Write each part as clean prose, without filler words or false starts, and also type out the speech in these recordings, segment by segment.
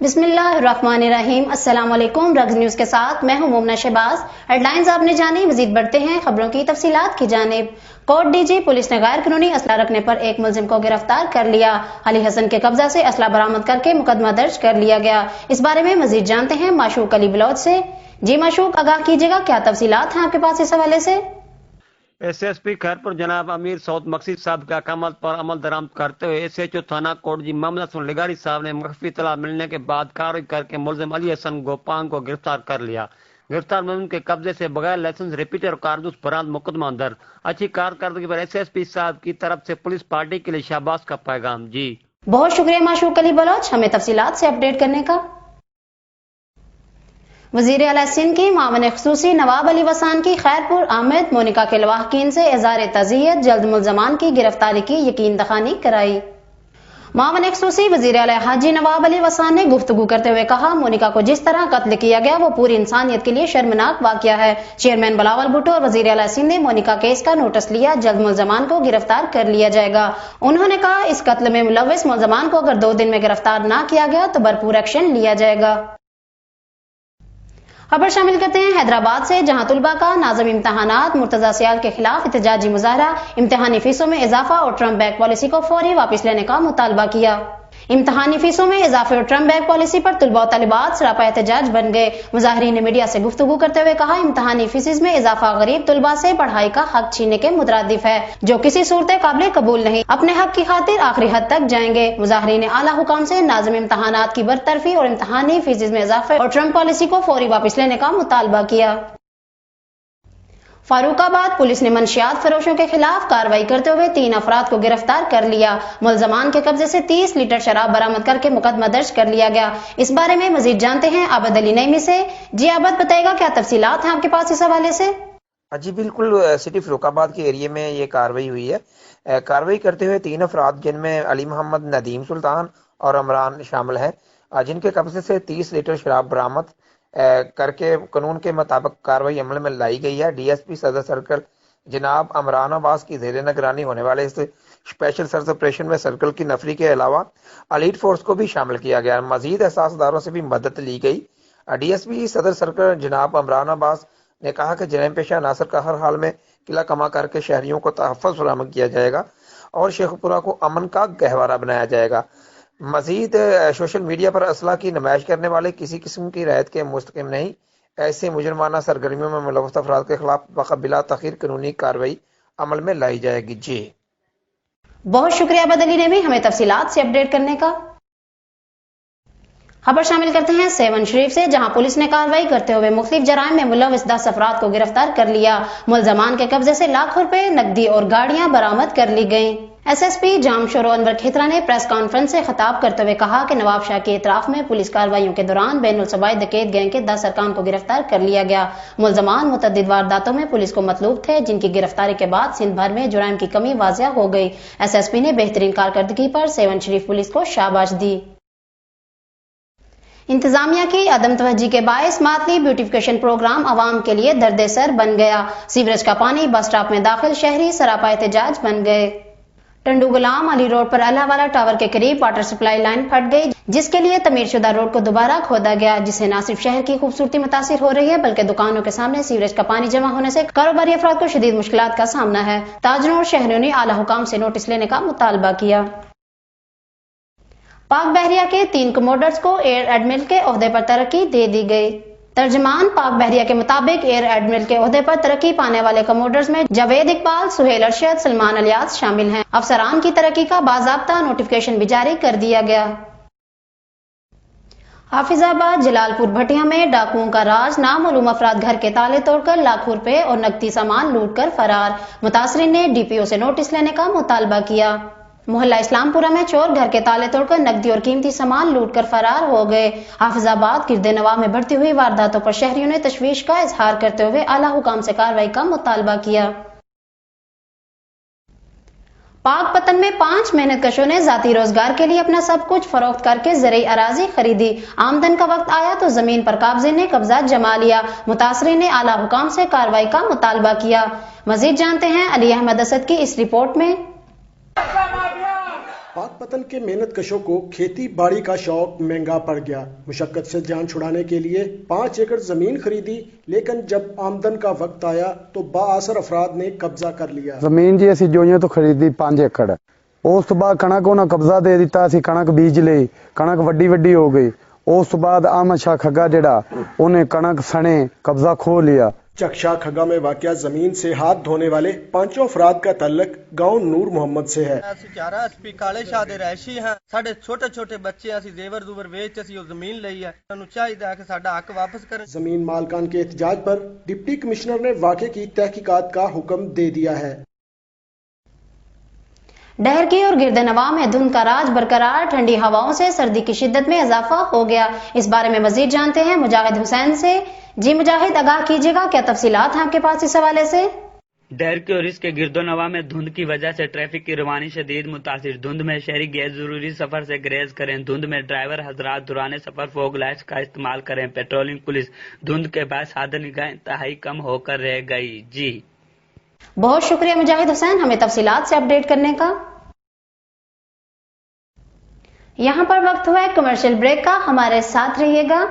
बिस्मिल्लाहिर्रहमानिर्रहीम। अस्सलाम वालेकुम। रग्स न्यूज के साथ मैं हूं मोमना शहबाज। हेडलाइंस आपने जानी, मजीद बढ़ते हैं खबरों की तफसीलात की जानिब। कोट डीजी पुलिस ने गैर कानूनी असला रखने पर एक मुलजिम को गिरफ्तार कर लिया। अली हसन के कब्जा से असला बरामद करके मुकदमा दर्ज कर लिया गया। इस बारे में मजीद जानते हैं माशूक अली बलौच से। जी माशूक, आगाह कीजिएगा, क्या तफसीलात हैं आपके पास इस हवाले से? SSP खैरपुर जनाब अमीर सऊद मकसीद साहब के अकामत पर अमल दरामद करते हुए SHO थाना कोट जी मोहम्मद हसन लिगारी साहब ने मख्फी इत्तला मिलने के बाद कार्रवाई करके मुलजिम अली हसन गोपांग को गिरफ्तार कर लिया। गिरफ्तार मुलजिम के कब्जे से बगैर लाइसेंस रिपीटर और कारतूस बरामद, मुकदमा दर्ज। अच्छी कारकर्दगी पर SSP साहब की तरफ से पुलिस पार्टी के लिए शाबाश का पैगाम। जी बहुत शुक्रिया माशूक अली बलौच, हमें तफसीलात से अपडेट करने का। वजीर आला सिंध की मामले खुसूसी नवाब अली वसान की खैरपुर आमद मोनिका के लवाहकीन से इज़हार तज़ियत जल्द मुलजमान की गिरफ्तारी की यकीन दखानी कराई। मामले खुसूसी वजीर आला हाजी नवाब अली वसान ने गुफ्तगू करते हुए कहा, मोनिका को जिस तरह कत्ल किया गया वो पूरी इंसानियत के लिए शर्मनाक वाकया है। चेयरमैन बिलावल भुट्टो और वजीर आला सिंध ने मोनिका केस का नोटिस लिया, जल्द मुलजमान को गिरफ्तार कर लिया जाएगा। उन्होंने कहा, इस कत्ल में मुलव्विस मुलजमान को अगर 2 दिन में गिरफ्तार न किया गया तो भरपूर एक्शन लिया जाएगा। खबर शामिल करते हैं हैदराबाद से, जहां तुलबा का नाज़िम इम्तहानात मुर्तजा सियाल के खिलाफ एहतजाजी मुजाहरा, इम्तहानी फीसों में इजाफा और ट्रम्प बैक पॉलिसी को फौरी वापस लेने का मुतालबा किया। इम्तहानी फीसों में इजाफे और ट्रम्प बैक पॉलिसी पर तुलबा और तालिबात सरापा एहतजाज बन गए। मुजाहिरीन ने मीडिया से गुफ्तगू करते हुए कहा, इम्तहानी फीसिस में इजाफा गरीब तुलबा से पढ़ाई का हक छीनने के मुतरादिफ है, जो किसी सूरत काबिल कबूल नहीं। अपने हक की खातिर आखिरी हद तक जाएंगे। मुजाहिरीन ने आला हुकाम से नाज़िम इम्तहानात की बरतरफी और इम्तहानी फीसिस में इजाफे और ट्रम्प पॉलिसी को फौरी वापस लेने का मुतालबा किया। फारूकाबाद पुलिस ने मंशियात फरोशों के खिलाफ कार्रवाई करते हुए 3 अफराद को गिरफ्तार कर लिया। मुलजमान के कब्जे से 30 लीटर शराब बरामद करके मुकदमा दर्ज कर लिया गया। इस बारे में मजीद जानते हैं आबद अली नईमी से। जी आबद, बताएगा क्या तफसीलात हैं आपके पास इस हवाले से? जी बिल्कुल, सिटी फरूखाबाद के एरिया में ये कार्रवाई हुई है। कार्रवाई करते हुए 3 अफराद जिनमें अली मोहम्मद, नदीम सुल्तान और अमरान शामिल हैं, जिनके कब्जे से 30 लीटर शराब बरामद करके कानून के मुताबिक कार्रवाई अमल में लाई गई है। DSP सदर सर्कल जनाब अमरान अब्बास की जेर निगरानी होने वाले इस स्पेशल सर्च ऑपरेशन में सर्कल की नफरी के अलावा एलीट फोर्स को भी शामिल किया गया। मजीद एहसासदारों से भी मदद ली गई। DSP सदर सर्कल जनाब अमरान अब्बास ने कहा कि जराइम पेशा अनासर का हर हाल में किला कमा करके शहरियों को तहफ़्फ़ुज़ फराहम किया जाएगा और शेखपुरा को अमन का गहवारा बनाया जाएगा। मजीद सोशल मीडिया पर असला की नुमाइश करने वाले किसी किस्म की रियायत के मुस्तकिम नहीं। ऐसे मुजरमाना सरगर्मियों में मुलव्वस अफराद के खिलाफ बिला तखीर कानूनी कार्रवाई अमल में लाई जाएगी। जी बहुत शुक्रिया बदली ने भी हमें तफसीलात से अपडेट करने का। खबर शामिल करते हैं सेवन शरीफ से, जहां पुलिस ने कार्रवाई करते हुए मुख्तलिफ जराइम में मुलव्विस 10 अफराद को गिरफ्तार कर लिया। मुलजमान के कब्जे से लाखों रुपए, नकदी और गाड़ियां बरामद कर ली गयी। SSP जामशोर अनवर खेतरा ने प्रेस कॉन्फ्रेंस से खिताब करते हुए कहा कि नवाब शाह के इतराफ में पुलिस कार्रवाइयों के दौरान बैनुल सूबाई डकैत गैंग के 10 अरकान को गिरफ्तार कर लिया गया। मुलजमान मुतअद्दिद वारदातों में पुलिस को मतलूब थे, जिनकी गिरफ्तारी के बाद सिंध भर में जुराइम की कमी वाज़िया हो गई। SSP ने बेहतरीन कारकर्दगी पर सेवन शरीफ पुलिस को शाबाश दी। इंतजामिया की अदम तवज्जी के बायस मातली ब्यूटिफिकेशन प्रोग्राम अवाम के लिए दर्द सर बन गया। सीवरेज का पानी बस स्टॉप में दाखिल, शहरी सरापा एहतजाज बन गए। टंडू गुलाम अली रोड पर अल्लाहवाला टावर के करीब वाटर सप्लाई लाइन फट गई, जिसके लिए तमीरशुदा रोड को दोबारा खोदा गया, जिससे न सिर्फ शहर की खूबसूरती मुतासिर हो रही है बल्कि दुकानों के सामने सीवरेज का पानी जमा होने से कारोबारी अफराद को शदीद मुश्किलात का सामना है। ताजरों और शहरियों ने आला हुकाम से नोटिस लेने का मुतालबा किया। पाक बहरिया के 3 कमोडर्स को एयर एडमिरल के ओहदे पर तरक्की दे दी गई। तर्जमान पाक बहरिया के मुताबिक एयर एडमिरल के ओहदे पर तरक्की पाने वाले कमोडर्स में जावेद इकबाल, सुहेल अरशद, सलमान अलियास शामिल हैं। अफसरान की तरक्की का बाज़ाब्ता नोटिफिकेशन भी जारी कर दिया गया। हाफिजाबाद जलालपुर भटिया में डाकुओं का राज, नामालूम अफराद घर के ताले तोड़कर लाखों रुपए और नकदी सामान लूट कर फरार। मुतासरीन ने DPO से नोटिस लेने का मुतालबा किया। मोहल्ला इस्लामपुरा में चोर घर के ताले तोड़कर नकदी और कीमती सामान लूट कर फरार हो गए। हाफिजाबाद किरदे नवा में बढ़ती हुई वारदातों पर शहरियों ने तशवीश का इजहार करते हुए आला हुकाम से कार्रवाई का मुतालबा किया। पाक पतन में 5 मेहनतकशों ने जाती रोजगार के लिए अपना सब कुछ फरोख्त करके ज़रई अराजी खरीदी। आमदन का वक्त आया तो जमीन पर काब्जे ने कब्जा जमा लिया। मुतासरीन ने आला हुकाम से कार्रवाई का मुतालबा किया। मजीद जानते हैं अली अहमद असद की इस रिपोर्ट में। पाक पतन के मेहनत कशों को खेती बाड़ी का शौक महंगा पड़ गया। मुशक्कत से जान छुड़ाने के लिए 5 एकड़ जमीन खरीदी, लेकिन जब आमदन का वक्त आया तो बाअसर अफराद ने कब्जा कर लिया। ਜ਼ਮੀਨ ਜੀ ਅਸੀਂ ਜੋਈਆਂ ਤੋਂ ਖਰੀਦੀ 5 ਏਕੜ। ਉਸ ਤੋਂ ਬਾਅਦ ਕਣਕ ਉਹਨਾਂ ਕਬਜ਼ਾ ਦੇ ਦਿੱਤਾ, ਅਸੀਂ ਕਣਕ ਬੀਜ ਲਈ, ਕਣਕ ਵੱਡੀ ਵੱਡੀ ਹੋ ਗਈ। ਉਸ ਤੋਂ ਬਾਅਦ ਅਹਿਮਦ ਸ਼ਾਹ ਖੱਗਾ ਜਿਹੜਾ ਉਹਨੇ ਕਣਕ ਸਣੇ कब्जा खो लिया। चकशा खग्गा में वाक़या जमीन से हाथ धोने वाले 5 अफराद का तल्लक गांव नूर मोहम्मद से है। ਅਸੀਂ ਕਾਲੇ ਸ਼ਾਹ ਦੇ ਰਹਿਸ਼ੀ ਹਾਂ, ਸਾਡੇ ਛੋਟੇ ਛੋਟੇ ਬੱਚੇ, ਅਸੀਂ ਜ਼ੇਵਰ ਜ਼ੂਵਰ ਵੇਚ ਅਸੀਂ ਉਹ ਜ਼ਮੀਨ ਲਈ ਹੈ। ਸਾਨੂੰ ਚਾਹੀਦਾ ਕਿ ਸਾਡਾ ਹੱਕ ਵਾਪਸ ਕਰਨ। जमीन मालकान के एहतजाज पर डिप्टी कमिश्नर ने वाक़े की तहकीकात का हुक्म दे दिया है। डहर की और गिरद नवा में धुंध का राज बरकरार, ठंडी हवाओं से सर्दी की शिद्दत में इजाफा हो गया। इस बारे में मजीद जानते हैं मुजाहिद हुसैन से। जी मुजाहिद, आगाह कीजिएगा, क्या तफसीलात हैं आपके पास इस हवाले से? डहर के और इसके गिरदोनवा में धुंध की वजह से ट्रैफिक की रवानी शदीद मुतासिर। धुंध में शहरी गैर जरूरी सफर से ग्रेज करें। धुंध में ड्राइवर हजरात दौरान सफर फोग लाइट्स का इस्तेमाल करें। पेट्रोलिंग पुलिस धुंध के बाद साधन निगाह इंतहाई कम होकर रह गई। जी बहुत शुक्रिया मुजाहिद हुसैन हमें तफसीलात से अपडेट करने का। यहाँ पर वक्त हुआ है कमर्शियल ब्रेक का, हमारे साथ रहिएगा।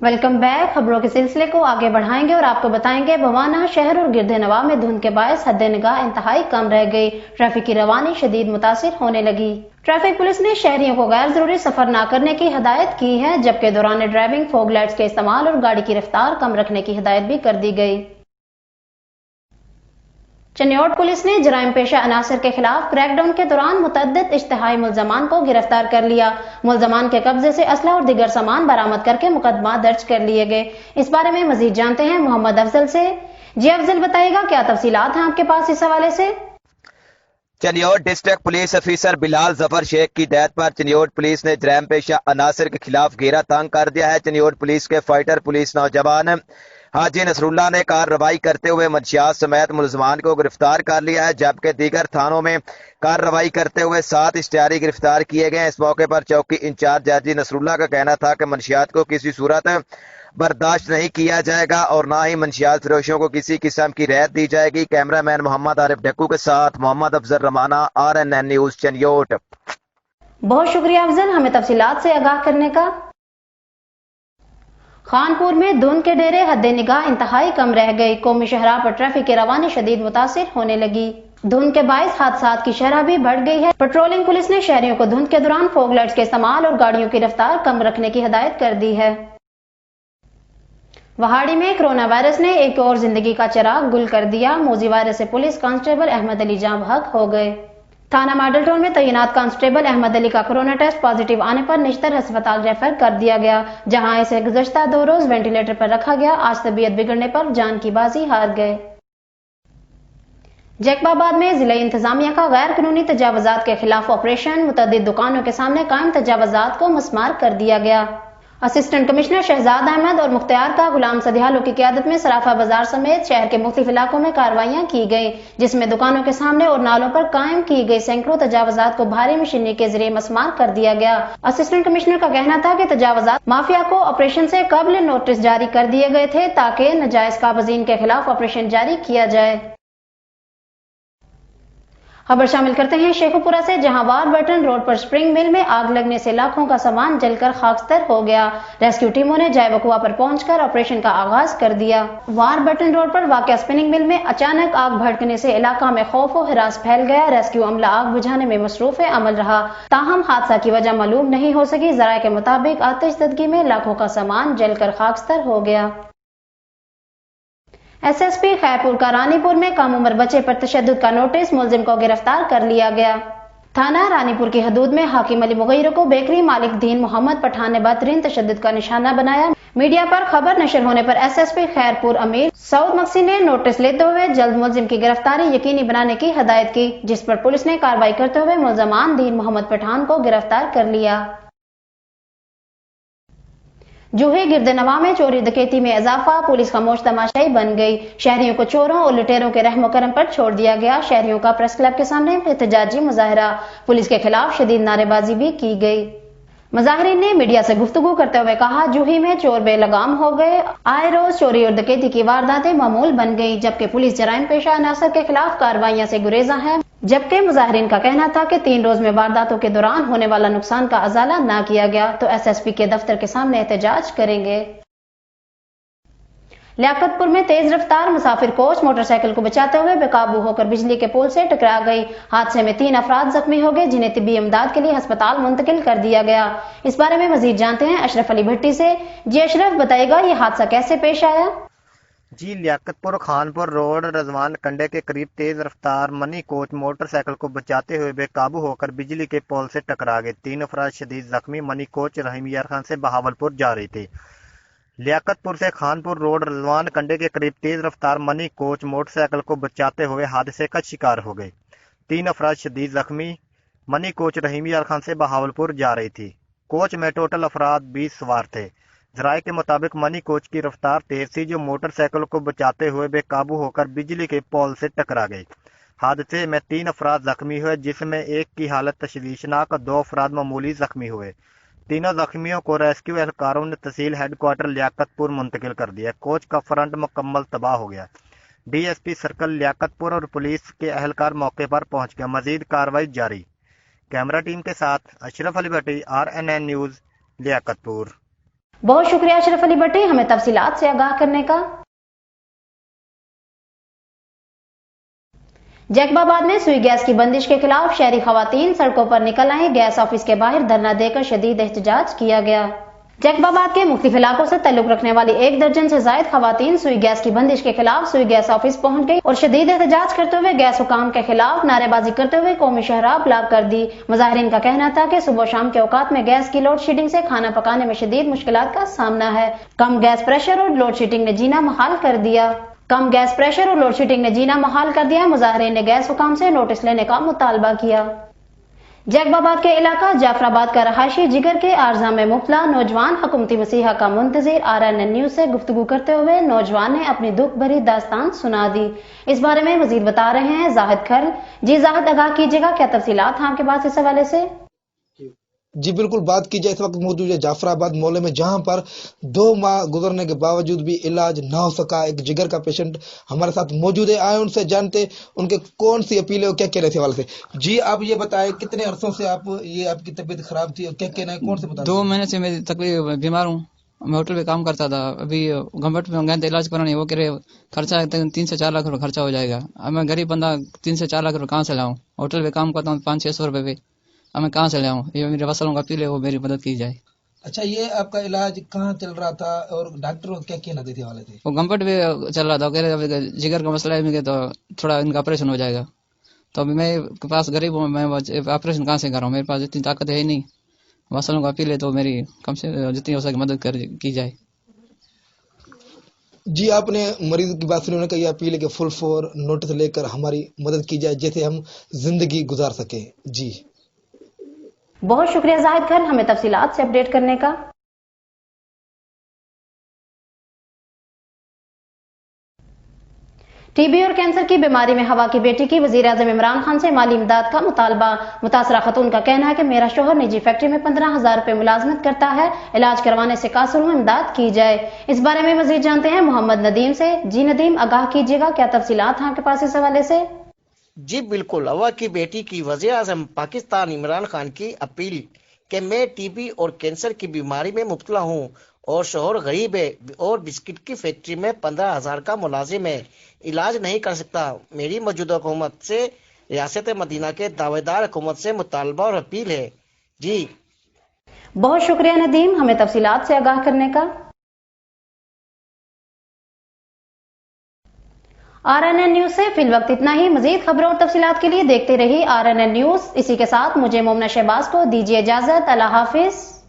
Welcome back. खबरों के सिलसिले को आगे बढ़ाएंगे और आपको बताएंगे भवाना शहर और गिरद नवा में धुंध के बायस हद निगाह इंतहाई कम रह गई। ट्रैफिक की रवानी शदीद मुतासिर होने लगी। ट्रैफिक पुलिस ने शहरियों को गैर जरूरी सफर न करने की हिदायत की है, जबकि दौरान ड्राइविंग फॉग लाइट्स के इस्तेमाल और गाड़ी की रफ्तार कम रखने की हिदायत भी कर दी गई। चनियोट पुलिस ने जराइम पेशा अनासर के खिलाफ क्रैकडाउन के दौरान मुतअद्दिद इश्तिहाई मुल्जमान को गिरफ्तार कर लिया। मुल्जमान के कब्जे से असला और दीगर सामान बरामद करके मुकदमा दर्ज कर लिए गए। इस बारे में मजीद जानते हैं मोहम्मद अफजल से। जी अफजल, बताइएगा क्या तफसीलात हैं आपके पास इस हवाले से? Chiniot district police officer Bilal Zafar Sheikh की हिदायत पर चनियोट पुलिस ने जराइम पेशा अनासर के खिलाफ घेरा तंग कर दिया है। चनियोट पुलिस के फाइटर पुलिस नौजवान हाजी नसरुल्लाह ने कार्रवाई करते हुए मंशियात समेत मुलजमान को गिरफ्तार कर लिया है, जबकि दीगर थानों में कार्रवाई करते हुए 7 इश्तिहारी गिरफ्तार किए गए। इस मौके पर चौकी इंचार्ज हाजी नसरुल्लाह का कहना था कि मंशियात को किसी सूरत बर्दाश्त नहीं किया जाएगा और ना ही मंशियात फरोशों को किसी किस्म की रियायत दी जाएगी। कैमरामैन मोहम्मद आरिफ डक्कू के साथ मोहम्मद अफजल रमाना, RNN न्यूज चनियोट। बहुत शुक्रिया अफजल हमें तफसीलात से आगाह करने का। खानपुर में धुंध के डेरे हद्दे निगाह इंतहाई कम रह गई। कौमी शहरा पर ट्रैफिक की रवानी शदीद मुतासिर होने लगी। धुंध के बायस हादसात की शरह भी बढ़ गई है। पेट्रोलिंग पुलिस ने शहरियों को धुंध के दौरान फॉग लाइट्स के इस्तेमाल और गाड़ियों की रफ्तार कम रखने की हिदायत कर दी है। वहाड़ी में कोरोना वायरस ने एक और जिंदगी का चिराग गुल कर दिया। मोजी वायरस से पुलिस कांस्टेबल अहमद अली जाँ बहक हो गए। थाना मॉडल टाउन में तैनात कांस्टेबल अहमद अली का कोरोना टेस्ट पॉजिटिव आने पर निश्तर अस्पताल रेफर कर दिया गया, जहां इसे गुज़श्ता 2 रोज वेंटिलेटर पर रखा गया। आज तबीयत बिगड़ने पर जान की बाजी हार गए। जैकबाबाद में जिला इंतजामिया का गैर कानूनी तजावुजात के खिलाफ ऑपरेशन। मुतअद्दिद दुकानों के सामने कायम तजावुजात को मस्मार कर दिया गया। असिस्टेंट कमिश्नर शहजाद अहमद और मुख्तियार का गुलाम सदियालो की क़यादत में सराफा बाजार समेत शहर के मुख्तलिफ इलाकों में कार्रवाइयां की गई, जिसमें दुकानों के सामने और नालों पर कायम की गई सैकड़ों तजावुजात को भारी मशीनरी के जरिए मस्मार कर दिया गया। असिस्टेंट कमिश्नर का कहना था कि तजावुजात माफिया को ऑपरेशन से कबल नोटिस जारी कर दिए गए थे, ताकि नाजायज काबजीन के खिलाफ ऑपरेशन जारी किया जाए। खबर शामिल करते हैं शेखुपुरा से, जहां वारबर्टन रोड पर स्प्रिंग मिल में आग लगने से लाखों का सामान जलकर खाकस्तर हो गया। रेस्क्यू टीमों ने जय वकुआ पर पहुंचकर ऑपरेशन का आगाज कर दिया। वारबर्टन रोड पर वाक़या स्पिनिंग मिल में अचानक आग भड़कने से इलाका में खौफ व हिरास फैल गया। रेस्क्यू अमला आग बुझाने में मसरूफ अमल रहा, ताहम हादसा की वजह मालूम नहीं हो सकी। जराये के मुताबिक आतिशदगी में लाखों का सामान जलकर खाकस्तर हो गया। एसएसपी खैरपुर का रानीपुर में कम उम्र बच्चे पर तशद्दुद का नोटिस, मुलजिम को गिरफ्तार कर लिया गया। थाना रानीपुर की हदूद में हाकिम अली मुगैर को बेकरी मालिक दीन मोहम्मद पठान ने बदतरीन तशद्दुद का निशाना बनाया। मीडिया पर खबर नशर होने पर एसएसपी खैरपुर अमीर सऊद मक्सी ने नोटिस लेते हुए जल्द मुलजिम की गिरफ्तारी यकीनी बनाने की हदायत की, जिस पर पुलिस ने कार्रवाई करते हुए मुलजमान दीन मोहम्मद पठान को गिरफ्तार कर लिया। जूहे गिरदनवा में चोरी डकैती में इजाफा, पुलिस खामोश तमाशाई बन गई। शहरियों को चोरों और लुटेरों के रहमो करम पर छोड़ दिया गया। शहरियों का प्रेस क्लब के सामने एहतजाजी मुजाहरा, पुलिस के खिलाफ शदीद नारेबाजी भी की गई। मुजाहिरीन ने मीडिया से गुफ्तगू करते हुए कहा, जूही में चोर बेलगाम हो गए। आए रोज चोरी और डकैती की वारदातें मामूल बन गई, जबकि पुलिस जराइम पेशा अनासर के खिलाफ कार्रवाइयां से गुरेजा है। जबकि मुजाहिरीन का कहना था कि 3 रोज में वारदातों के दौरान होने वाला नुकसान का अजाला न किया गया तो एसएसपी के दफ्तर के सामने एहतजाज करेंगे। लियाकतपुर में तेज रफ्तार मुसाफिर कोच मोटरसाइकिल को बचाते हुए बेकाबू होकर बिजली के पोल से टकरा गई। हादसे में 3 अफराद जख्मी हो गए, जिन्हें तिब्बी इमदाद के लिए अस्पताल मुंतकिल कर दिया गया। इस बारे में मजीद जानते हैं अशरफ अली भट्टी से। जी अशरफ, बताइएगा ये हादसा कैसे पेश आया? जी, लियाकतपुर खानपुर रोड रजवान कंडे के करीब तेज रफ्तार मनी कोच मोटरसाइकिल को बचाते हुए बेकाबू होकर बिजली के पोल से टकरा गए। 3 अफराद शदीद जख्मी। मनी कोच रहीम यार खान से बहावलपुर जा रही थी। लियाकतपुर से खानपुर रोड रजवान कंडे के करीब तेज रफ्तार मनी कोच मोटरसाइकिल को बचाते हुए हादसे का शिकार हो गए। 3 अफराद शदीद जख्मी। मनी कोच रहीम यार खान से बहावलपुर जा रही थी। कोच में टोटल अफराद 20 सवार थे। जराये के मुताबिक मनी कोच की रफ्तार तेज थी, जो मोटरसाइकिल को बचाते हुए बेकाबू होकर बिजली के पोल से टकरा गई। हादसे में 3 अफराद जख्मी हुए, जिसमें एक की हालत तशवीशनाक और 2 अफराद मामूली जख्मी हुए। तीनों जख्मियों को रेस्क्यू एहलकारों ने तहसील हेडक्वार्टर लियाकतपुर मुंतकिल कर दिया। कोच का फ्रंट मुकम्मल तबाह हो गया। डीएसपी सर्कल लियाकतपुर और पुलिस के एहलकार मौके पर पहुंच गए। मजीद कार्रवाई जारी। कैमरा टीम के साथ अशरफ अली भट्टी, RNN न्यूज, लियाकतपुर। बहुत शुक्रिया अशरफ अली भट्टी, हमें तफसीलात से आगाह करने का। जैकबाबाद में सुई गैस की बंदिश के खिलाफ शहरी खवातीन सड़कों पर निकल आए। गैस ऑफिस के बाहर धरना देकर शदीद एहतजाज किया गया। जैकबाबाद के मुख्तलिफ इलाकों से ताल्लुक रखने वाली 1 दर्जन से जायद खवातीन सुई गैस की बंदिश के खिलाफ सुई गैस ऑफिस पहुंच गई और शदीद एहतजाज करते हुए गैस हुकाम के खिलाफ नारेबाजी करते हुए कौमी शहरा ब्लॉक कर दी। मुजाहिरीन का कहना था कि सुबह शाम के औकात में गैस की लोड शेडिंग से खाना पकाने में शदीद मुश्किलात का सामना है। कम गैस प्रेशर और लोड शेडिंग ने जीना मुहाल कर दिया। मुजाहिरीन ने गैस हुकाम से नोटिस लेने का मुतालबा किया। जैकबाबाद के इलाका जाफराबाद का रहायशी जिगर के आर्जा में मुब्तला नौजवान हुकूमती मसीहा का मुंतजिर RNN न्यूज से गुफ्तगू करते हुए नौजवान ने अपनी दुख भरी दास्तान सुना दी। इस बारे में मजीद बता रहे हैं जाहिद खल। जी जाहिद, आगाह कीजिएगा, क्या तफसीलात हैं आपके पास इस हवाले से? जी बिल्कुल, बात की जाए इस वक्त मौजूद है जाफराबाद मोहल्ले में, जहां पर 2 माह गुजरने के बावजूद भी इलाज ना हो सका। एक जिगर का पेशेंट हमारे साथ मौजूद है, आए उनसे जानते उनके कौन सी अपील है और क्या कहना है इस हवाले से। जी आप ये बताएं, कितने अरसों से आपकी तबीयत खराब थी और क्या कहना है, कौन से बता? 2 महीने से मैं तकलीफ बीमार हूँ। मैं होटल पे काम करता था, अभी गवर्नमेंट में गए इलाज कराने, वो कह रहे खर्चा 3 से 4 लाख रुपये खर्चा हो जाएगा। अब मैं गरीब बंदा 3 से 4 लाख रुपये कहाँ से लाऊं? होटल पे काम करता हूँ 500-600 रुपये पे, अब मैं कहाँ से लाऊं? ये मेरे वसलों का अपील है, वो मेरी मदद की जाए। अच्छा, ये आपका इलाज कहाँ चल रहा था और डॉक्टर को क्या कहना देते वाले थे? वो गवर्नमेंट में चल रहा था, कह रहे जिगर का मसला है, तो थोड़ा इनका ऑपरेशन हो जाएगा। तो अभी मैं पास गरीब हूँ, मैं ऑपरेशन कहाँ से कर रहा हूँ? मेरे पास इतनी ताकत है ही नहीं। वसलों का अपील है, तो मेरी कम से जितनी हो सके मदद की जाए। जी आपने मरीज की बात सुनी, उन्होंने कही अपील है कि फुल फॉर नोटिस लेकर हमारी मदद की जाए, जैसे हम जिंदगी गुजार सके। जी बहुत शुक्रिया जाहिद खान, हमें तफसीलात से अपडेट करने का। टीबी और कैंसर की बीमारी में हवा की बेटी की वजीर आजम इमरान खान से माली इमदाद का मुतालबा। मुतासरा खतून का कहना है कि मेरा शोहर निजी फैक्ट्री में 15,000 रुपए मुलाजमत करता है, इलाज करवाने से कासर हूं, इमदाद की जाए। इस बारे में मजीद जानते हैं मोहम्मद नदीम से। जी नदीम, आगाह कीजिएगा, क्या तफसीलात हैं आपके पास इस हवाले से? جی بالکل، ہوا کی بیٹی کی وزیر اعظم پاکستان عمران خان کی اپیل کہ میں ٹی بی اور کینسر کی بیماری میں مبتلا ہوں اور شوہر غریب ہے اور بسکٹ کی فیکٹری میں 15,000 کا ملازم ہے، علاج نہیں کر سکتا۔ میری موجودہ حکومت سے ریاست مدینہ کے دعوے دار حکومت سے مطالبہ اور اپیل ہے۔ جی بہت شکریہ ندیم، ہمیں تفصیلات سے آگاہ کرنے کا۔ RNN نیوز سے فی الوقت اتنا ہی۔ مزید خبروں اور تفصیلات کے لیے دیکھتے رہیے RNN نیوز۔ اسی کے ساتھ مجھے مومنہ شہباز کو دیجیے اجازت۔ اللہ حافظ۔